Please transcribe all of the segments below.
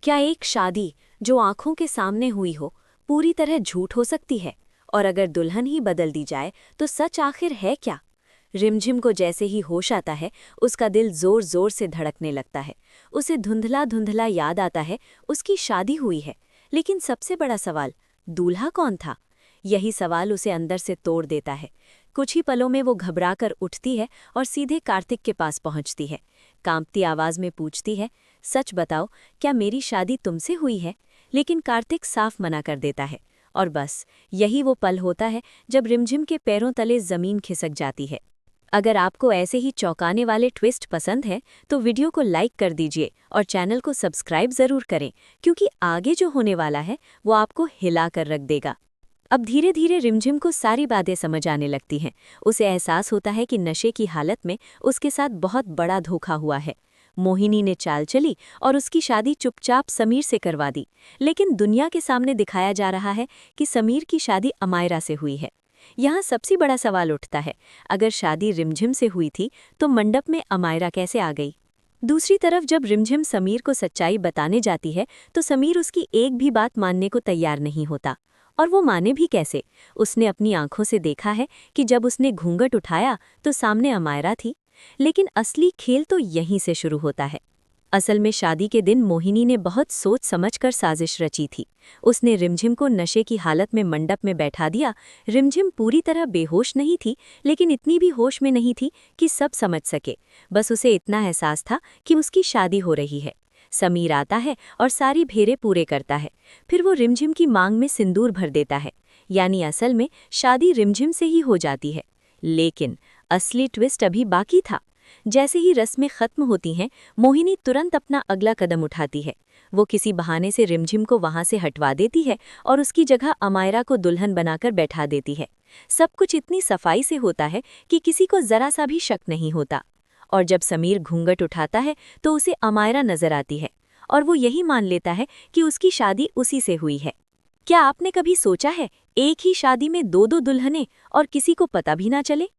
क्या एक शादी जो आंखों के सामने हुई हो पूरी तरह झूठ हो सकती है? और अगर दुल्हन ही बदल दी जाए तो सच आखिर है क्या? रिमझिम को जैसे ही होश आता है उसका दिल जोर जोर से धड़कने लगता है। उसे धुंधला धुंधला याद आता है उसकी शादी हुई है, लेकिन सबसे बड़ा सवाल, दूल्हा कौन था? यही सवाल उसे अंदर से तोड़ देता है। कुछ ही पलों में वो घबराकर उठती है और सीधे कार्तिक के पास पहुंचती है। कांपती आवाज में पूछती है, सच बताओ, क्या मेरी शादी तुमसे हुई है? लेकिन कार्तिक साफ मना कर देता है। और बस यही वो पल होता है जब रिमझिम के पैरों तले जमीन खिसक जाती है। अगर आपको ऐसे ही चौंकाने वाले ट्विस्ट पसंद हैं तो वीडियो को लाइक कर दीजिए और चैनल को सब्सक्राइब जरूर करें, क्योंकि आगे जो होने वाला है वो आपको हिला कर रख देगा। अब धीरे धीरे रिमझिम को सारी बातें समझ आने लगती हैं। उसे एहसास होता है कि नशे की हालत में उसके साथ बहुत बड़ा धोखा हुआ है। मोहिनी ने चाल चली और उसकी शादी चुपचाप समीर से करवा दी, लेकिन दुनिया के सामने दिखाया जा रहा है कि समीर की शादी अमायरा से हुई है। यहाँ सबसे बड़ा सवाल उठता है, अगर शादी रिमझिम से हुई थी तो मंडप में अमायरा कैसे आ गई? दूसरी तरफ जब रिमझिम समीर को सच्चाई बताने जाती है तो समीर उसकी एक भी बात मानने को तैयार नहीं होता। और वो माने भी कैसे? उसने अपनी आंखों से देखा है कि जब उसने घूंघट उठाया तो सामने अमायरा थी। लेकिन असली खेल तो यहीं से शुरू होता है। असल में शादी के दिन मोहिनी ने बहुत सोच समझकर साजिश रची थी। उसने रिमझिम को नशे की हालत में मंडप में बैठा दिया। रिमझिम पूरी तरह बेहोश नहीं थी, लेकिन इतनी भी होश में नहीं थी कि सब समझ सके। बस उसे इतना एहसास था कि उसकी शादी हो रही है। समीर आता है और सारी भेरे पूरे करता है। फिर वो रिमझिम की मांग में सिंदूर भर देता है। यानी असल में शादी रिमझिम से ही हो जाती है। लेकिन असली ट्विस्ट अभी बाकी था। जैसे ही रस्में खत्म होती हैं, मोहिनी तुरंत अपना अगला कदम उठाती है। वो किसी बहाने से रिमझिम को वहां से हटवा देती है और उसकी जगह अमायरा को दुल्हन बनाकर बैठा देती है। सब कुछ इतनी सफाई से होता है कि किसी को जरा सा भी शक नहीं होता। और जब समीर घूंघट उठाता है तो उसे अमायरा नजर आती है और वो यही मान लेता है कि उसकी शादी उसी से हुई है। क्या आपने कभी सोचा है, एक ही शादी में दो दो दुल्हनें और किसी को पता भी ना चले?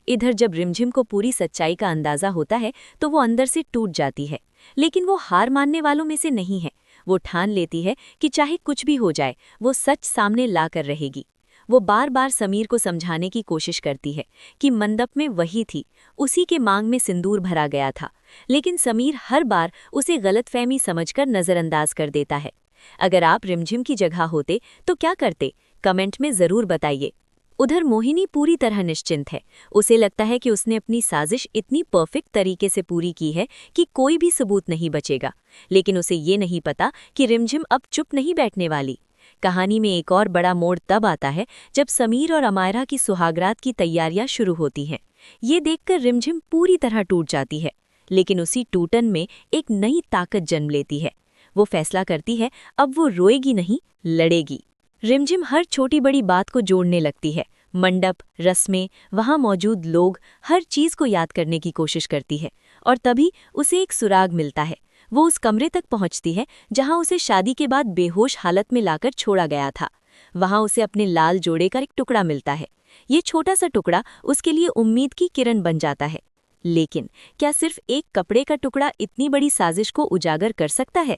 इधर जब रिमझिम को पूरी सच्चाई का अंदाजा होता है तो वो अंदर से टूट जाती है। लेकिन वो हार मानने वालों में से नहीं है। वो ठान लेती है कि चाहे कुछ भी हो जाए वो सच सामने लाकर रहेगी। वो बार बार समीर को समझाने की कोशिश करती है कि मंडप में वही थी, उसी के मांग में सिंदूर भरा गया था। लेकिन समीर हर बार उसे गलतफहमी समझकर नज़रअंदाज कर देता है। अगर आप रिमझिम की जगह होते तो क्या करते? कमेंट में ज़रूर बताइए। उधर मोहिनी पूरी तरह निश्चिंत है। उसे लगता है कि उसने अपनी साजिश इतनी परफेक्ट तरीके से पूरी की है कि कोई भी सबूत नहीं बचेगा। लेकिन उसे ये नहीं पता कि रिमझिम अब चुप नहीं बैठने वाली। कहानी में एक और बड़ा मोड़ तब आता है जब समीर और अमायरा की सुहागरात की तैयारियां शुरू होती हैं। ये देखकर रिमझिम पूरी तरह टूट जाती है। लेकिन उसी टूटन में एक नई ताकत जन्म लेती है। वो फैसला करती है, अब वो रोएगी नहीं, लड़ेगी। रिमझिम हर छोटी बड़ी बात को जोड़ने लगती है। मंडप, रस्में, वहाँ मौजूद लोग, हर चीज को याद करने की कोशिश करती है। और तभी उसे एक सुराग मिलता है। वो उस कमरे तक पहुंचती है जहां उसे शादी के बाद बेहोश हालत में लाकर छोड़ा गया था। वहां उसे अपने लाल जोड़े का एक टुकड़ा मिलता है। ये छोटा सा टुकड़ा उसके लिए उम्मीद की किरण बन जाता है। लेकिन क्या सिर्फ एक कपड़े का टुकड़ा इतनी बड़ी साजिश को उजागर कर सकता है?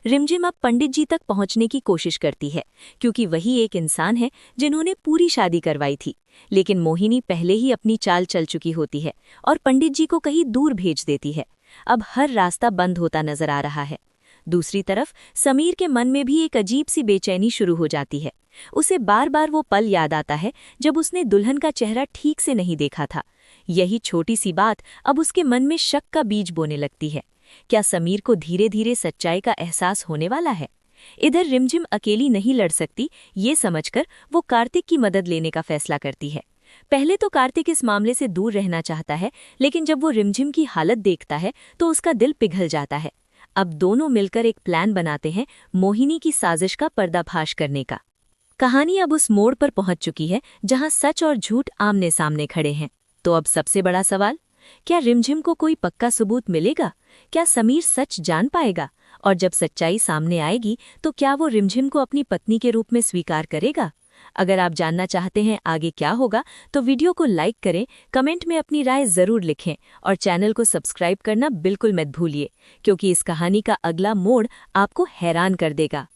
रिमझिम अब पंडित जी तक पहुंचने की कोशिश करती है, क्योंकि वही एक इंसान है जिन्होंने पूरी शादी करवाई थी। लेकिन मोहिनी पहले ही अपनी चाल चल चुकी होती है और पंडित जी को कहीं दूर भेज देती है। अब हर रास्ता बंद होता नजर आ रहा है। दूसरी तरफ समीर के मन में भी एक अजीब सी बेचैनी शुरू हो जाती है। उसे बार बार वो पल याद आता है जब उसने दुल्हन का चेहरा ठीक से नहीं देखा था। यही छोटी सी बात अब उसके मन में शक का बीज बोने लगती है। क्या समीर को धीरे धीरे सच्चाई का एहसास होने वाला है? इधर रिमझिम अकेली नहीं लड़ सकती, ये समझकर वो कार्तिक की मदद लेने का फैसला करती है। पहले तो कार्तिक इस मामले से दूर रहना चाहता है, लेकिन जब वो रिमझिम की हालत देखता है तो उसका दिल पिघल जाता है। अब दोनों मिलकर एक प्लान बनाते हैं मोहिनी की साजिश का पर्दाफाश करने का। कहानी अब उस मोड़ पर पहुंच चुकी है जहां सच और झूठ आमने सामने खड़े हैं। तो अब सबसे बड़ा सवाल, क्या रिमझिम को कोई पक्का सबूत मिलेगा? क्या समीर सच जान पाएगा? और जब सच्चाई सामने आएगी तो क्या वो रिमझिम को अपनी पत्नी के रूप में स्वीकार करेगा? अगर आप जानना चाहते हैं आगे क्या होगा तो वीडियो को लाइक करें, कमेंट में अपनी राय ज़रूर लिखें और चैनल को सब्सक्राइब करना बिल्कुल मत भूलिए, क्योंकि इस कहानी का अगला मोड़ आपको हैरान कर देगा।